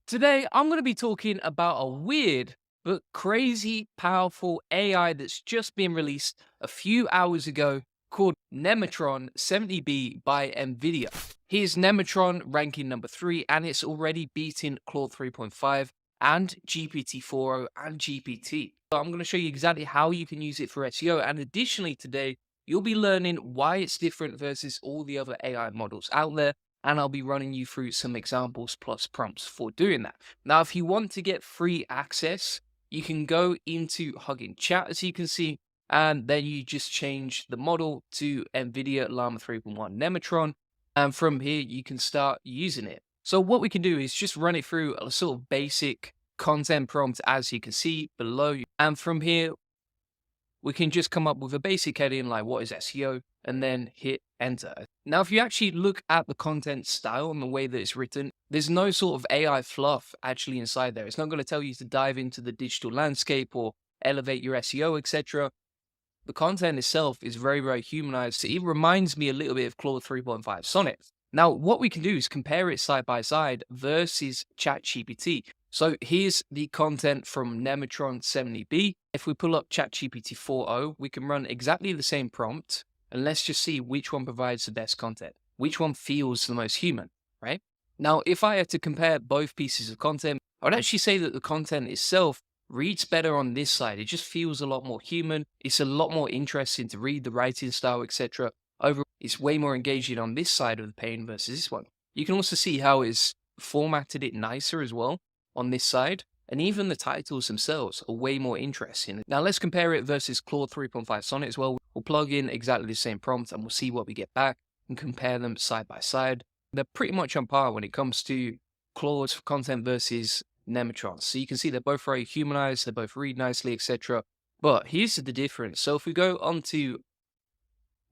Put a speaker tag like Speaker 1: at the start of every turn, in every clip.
Speaker 1: Today, I'm going to be talking about a weird but crazy powerful AI that's just been released a few hours ago called Nemotron 70B by NVIDIA. Here's Nemotron ranking number 3, and it's already beating Claude 3.5 and GPT 4.0 and GPT. So I'm going to show you exactly how you can use it for SEO. And additionally, today, you'll be learning why it's different versus all the other AI models out there, and I'll be running you through some examples plus prompts for doing that. Now, if you want to get free access, you can go into Hugging Chat, as you can see, and then you just change the model to NVIDIA Llama 3.1 Nemotron, and from here, you can start using it. So what we can do is just run it through a sort of basic content prompt, as you can see below, and from here, we can just come up with a basic heading like what is SEO and then hit enter. Now, if you actually look at the content style and the way that it's written, there's no sort of AI fluff actually inside there. It's not going to tell you to dive into the digital landscape or elevate your SEO, etc. The content itself is very, very humanized. It reminds me a little bit of Claude 3.5 Sonnet. Now, what we can do is compare it side by side versus Chat GPT. So here's the content from Nemotron 70B. If we pull up Chat GPT 4.0, we can run exactly the same prompt, and let's just see which one provides the best content, which one feels the most human, right? Now, if I had to compare both pieces of content, I would actually say that the content itself reads better on this side. It just feels a lot more human. It's a lot more interesting to read, the writing style, etc. Overall, it's way more engaging on this side of the pane versus this one. You can also see how it's formatted it nicer as well on this side, and even the titles themselves are way more interesting. Now let's compare it versus Claude 3.5 Sonnet as well. We'll plug in exactly the same prompt and we'll see what we get back and compare them side by side. They're pretty much on par when it comes to Claude's content versus Nemotron. So you can see they're both very humanized, they both read nicely, etc. But here's the difference. So if we go onto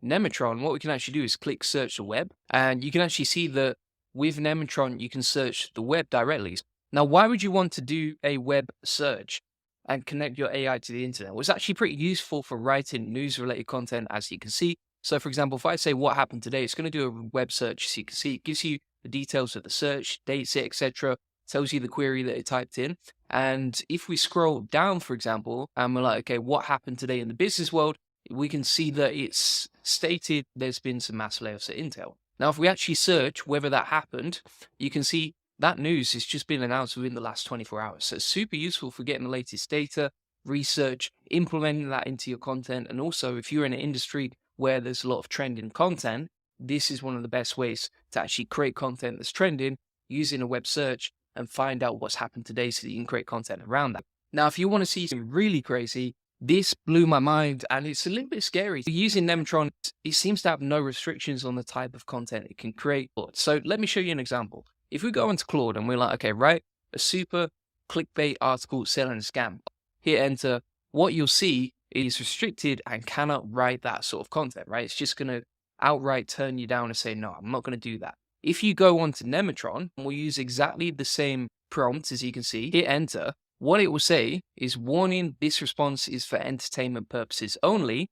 Speaker 1: Nemotron, what we can actually do is click search the web, and you can actually see that with Nemotron, you can search the web directly. Now, why would you want to do a web search and connect your AI to the internet? Well, it's actually pretty useful for writing news-related content, as you can see. So, for example, if I say what happened today, it's going to do a web search. So you can see it gives you the details of the search, dates it, etc. Tells you the query that it typed in. And if we scroll down, for example, and we're like, okay, what happened today in the business world? We can see that it's stated there's been some mass layoffs at Intel. Now, if we actually search whether that happened, you can see that news has just been announced within the last 24 hours. So it's super useful for getting the latest data, research, implementing that into your content. And also, if you're in an industry where there's a lot of trending content, this is one of the best ways to actually create content that's trending using a web search and find out what's happened today so that you can create content around that. Now, if you want to see something really crazy, this blew my mind and it's a little bit scary. Using Nemotron, it seems to have no restrictions on the type of content it can create. So let me show you an example. If we go into Claude and we're like, okay, write a super clickbait article selling a scam, hit enter, what you'll see is restricted and cannot write that sort of content, right? It's just going to outright turn you down and say, no, I'm not going to do that. If you go on to Nemotron, we'll use exactly the same prompt, as you can see, hit enter. What it will say is, warning, this response is for entertainment purposes only.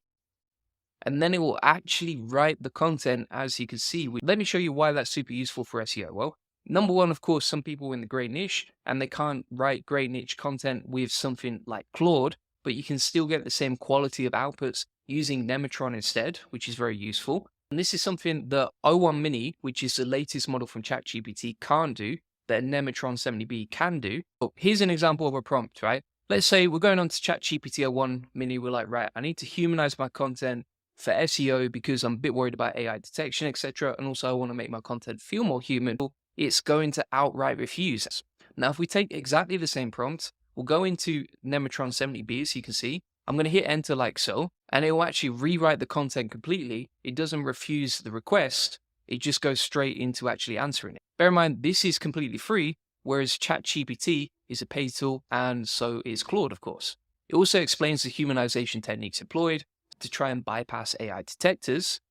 Speaker 1: And then it will actually write the content, as you can see. Let me show you why that's super useful for SEO. Well, number one, of course, some people in the gray niche, and they can't write gray niche content with something like Claude, but you can still get the same quality of outputs using Nemotron instead, which is very useful. And this is something that O1 Mini, which is the latest model from ChatGPT, can't do, that Nemotron 70B can do. But here's an example of a prompt, right? Let's say we're going on to ChatGPT O1 Mini, we're like, right, I need to humanize my content for SEO because I'm a bit worried about AI detection, etc. And also I want to make my content feel more human. It's going to outright refuse. Now, if we take exactly the same prompt, we'll go into Nemotron 70B, as you can see. I'm going to hit enter like so, and it will actually rewrite the content completely. It doesn't refuse the request. It just goes straight into actually answering it. Bear in mind, this is completely free, whereas ChatGPT is a paid tool, and so is Claude, of course. It also explains the humanization techniques employed to try and bypass AI detectors,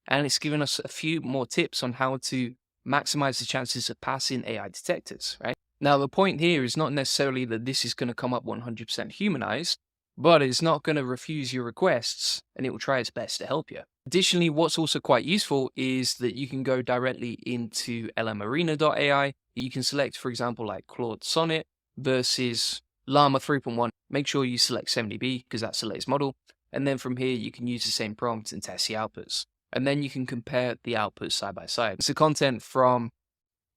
Speaker 1: and it's given us a few more tips on how to maximize the chances of passing AI detectors, right? Now, the point here is not necessarily that this is going to come up 100% humanized. but it's not going to refuse your requests and it will try its best to help you. Additionally, what's also quite useful is that you can go directly into lmarena.ai. You can select, for example, like Claude Sonnet versus Llama 3.1. Make sure you select 70B because that's the latest model. And then from here, you can use the same prompt and test the outputs. And then you can compare the outputs side by side. So content from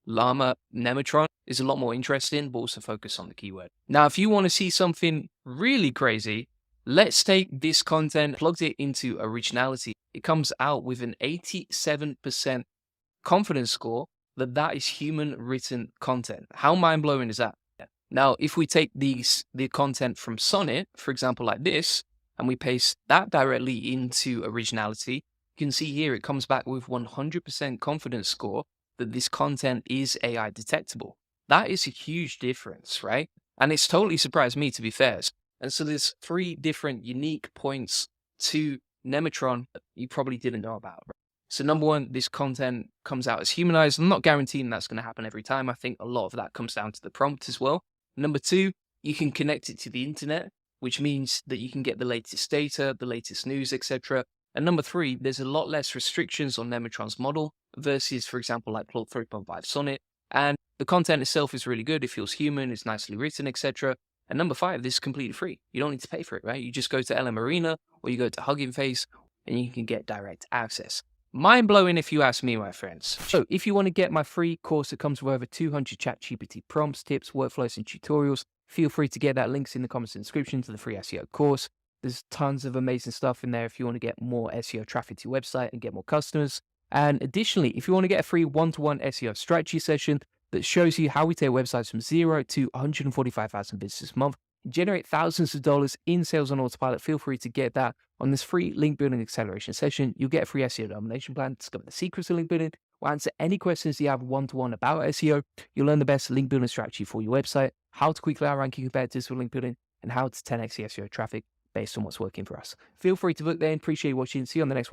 Speaker 1: Llama Nemotron is a lot more interesting, but also focus on the keyword. Now, if you want to see something really crazy, let's take this content, plugged it into originality. It comes out with an 87% confidence score that is human written content. How mind blowing is that? Now, if we take the content from Sonnet, for example, like this, and we paste that directly into originality, you can see here it comes back with 100% confidence score that this content is AI detectable. That is a huge difference, right? And it's totally surprised me, to be fair. And so there's 3 different unique points to Nemotron that you probably didn't know about. Right? So number 1, this content comes out as humanized. I'm not guaranteeing that's going to happen every time. I think a lot of that comes down to the prompt as well. Number 2, you can connect it to the internet, which means that you can get the latest data, the latest news, etc. And number 3, there's a lot less restrictions on Nemotron's model versus, for example, like Claude 3.5 Sonnet. And the content itself is really good. It feels human, it's nicely written, etc. And number 5, this is completely free. You don't need to pay for it, right? You just go to LM Arena or you go to Hugging Face and you can get direct access. Mind blowing if you ask me, my friends. So if you want to get my free course that comes with over 200 Chat GPT prompts, tips, workflows, and tutorials, feel free to get that. Links in the comments and description to the free SEO course. There's tons of amazing stuff in there if you want to get more SEO traffic to your website and get more customers. And additionally, if you want to get a free one-to-one SEO strategy session that shows you how we take websites from 0 to 145,000 visitors a month, generate thousands of dollars in sales on autopilot, feel free to get that on this free link building acceleration session. You'll get a free SEO domination plan, discover the secrets of link building, we'll answer any questions you have one-to-one about SEO. You'll learn the best link building strategy for your website, how to quickly outrank your competitors with link building, and how to 10x the SEO traffic based on what's working for us. Feel free to book there. Appreciate you watching. See you on the next one.